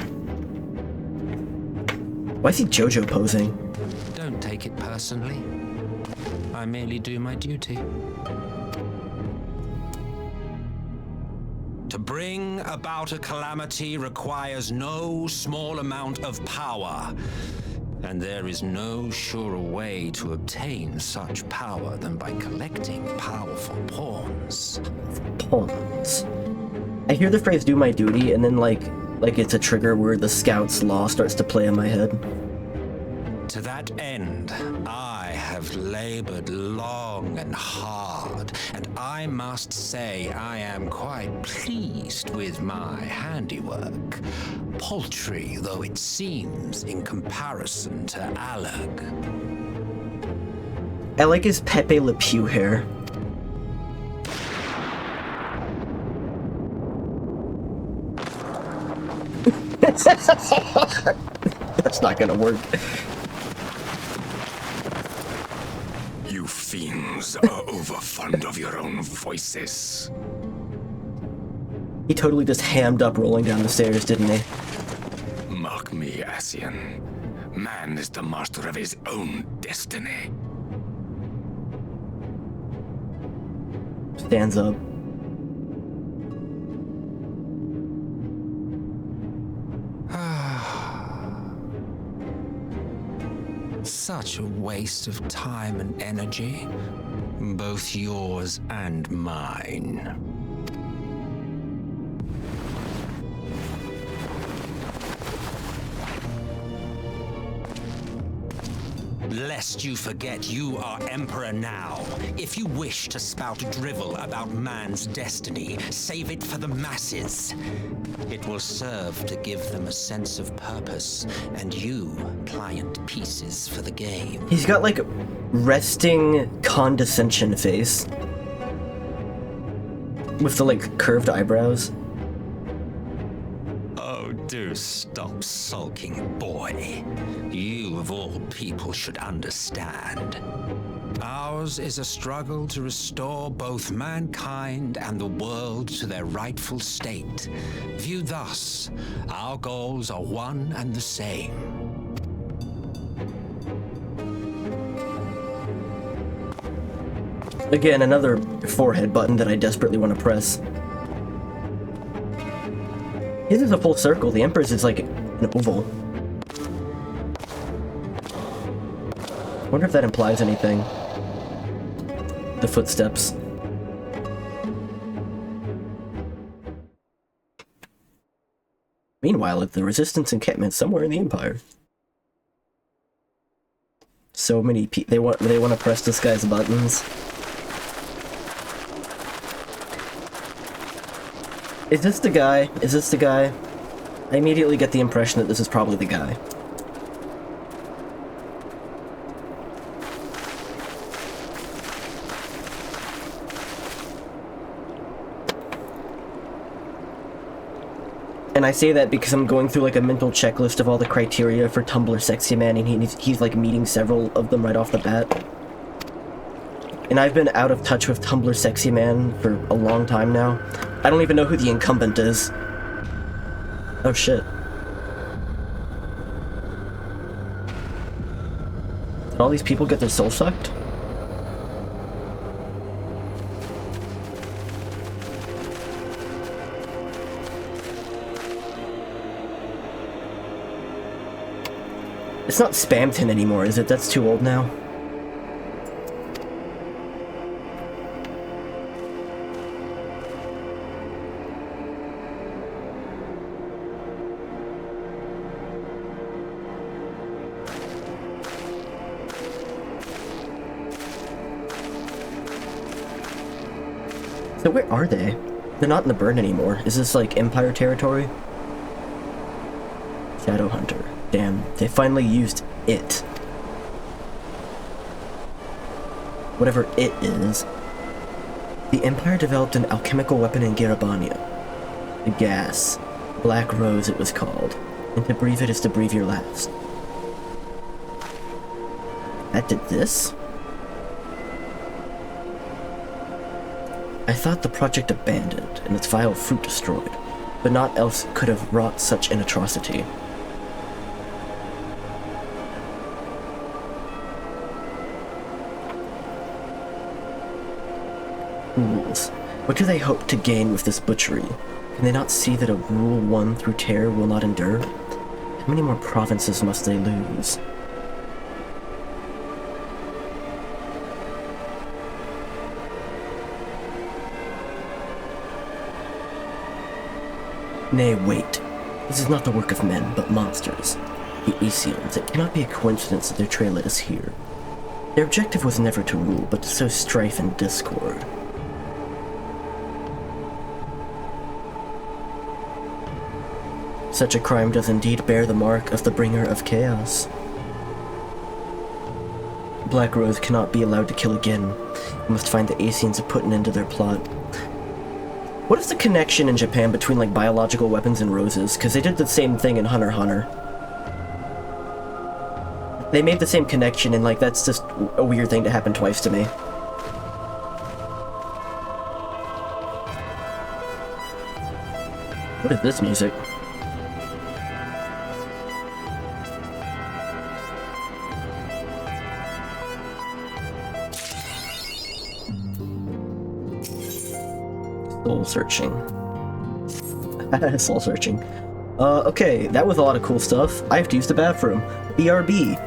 Why is he JoJo posing? Don't take it personally. I merely do my duty. To bring about a calamity requires no small amount of power. And there is no surer way to obtain such power than by collecting powerful pawns. Pawns. I hear the phrase "do my duty," and then like it's a trigger where the Scout's Law starts to play in my head. To that end, I have labored long and hard, and I must say I am quite pleased with my handiwork, paltry though it seems in comparison to Alec. I like his Pepe Le Pew hair. That's not gonna work. You fiends are overfond of your own voices. He totally just hammed up rolling down the stairs, didn't he? Mark me, Ascian. Man is the master of his own destiny. Stands up. Such a waste of time and energy, both yours and mine. Lest you forget you are Emperor now. If you wish to spout drivel about man's destiny, save it for the masses. It will serve to give them a sense of purpose, and you pliant pieces for the game. He's got like resting condescension face. With the like curved eyebrows. Oh, do stop sulking, boy. You, of all people, should understand. Ours is a struggle to restore both mankind and the world to their rightful state. Viewed thus, our goals are one and the same. Again, another forehead button that I desperately want to press. His is a full circle, the Emperor's is like an oval. I wonder if that implies anything. The footsteps. Meanwhile, at the Resistance encampment somewhere in the Empire. So many they want to press this guy's buttons. Is this the guy? Is this the guy? I immediately get the impression that this is probably the guy. And I say that because I'm going through like a mental checklist of all the criteria for Tumblr Sexy Man, and he's like meeting several of them right off the bat. And I've been out of touch with Tumblr Sexy Man for a long time now. I don't even know who the incumbent is. Oh shit. Did all these people get their soul sucked? It's not Spamton anymore, is it? That's too old now. So where are they? They're not in the burn anymore. Is this like Empire territory? Shadowhunter. Damn, they finally used it. Whatever it is. The Empire developed an alchemical weapon in Garabania. The gas. Black Rose it was called. And to breathe it is to breathe your last. That did this? I thought the project abandoned and its vile fruit destroyed, but naught else could have wrought such an atrocity. Fools. What do they hope to gain with this butchery? Can they not see that a rule won through terror will not endure? How many more provinces must they lose? Nay, wait. This is not the work of men, but monsters. The Aesians. It cannot be a coincidence that their trail led us here. Their objective was never to rule, but to sow strife and discord. Such a crime does indeed bear the mark of the bringer of chaos. Black Rose cannot be allowed to kill again. We must find the Aesians and put an end to their plot. What is the connection in Japan between, like, biological weapons and roses? Because they did the same thing in Hunter x Hunter. They made the same connection, and, like, that's just a weird thing to happen twice to me. What is this music? Soul searching. Soul searching. Okay, that was a lot of cool stuff. I have to use the bathroom. BRB.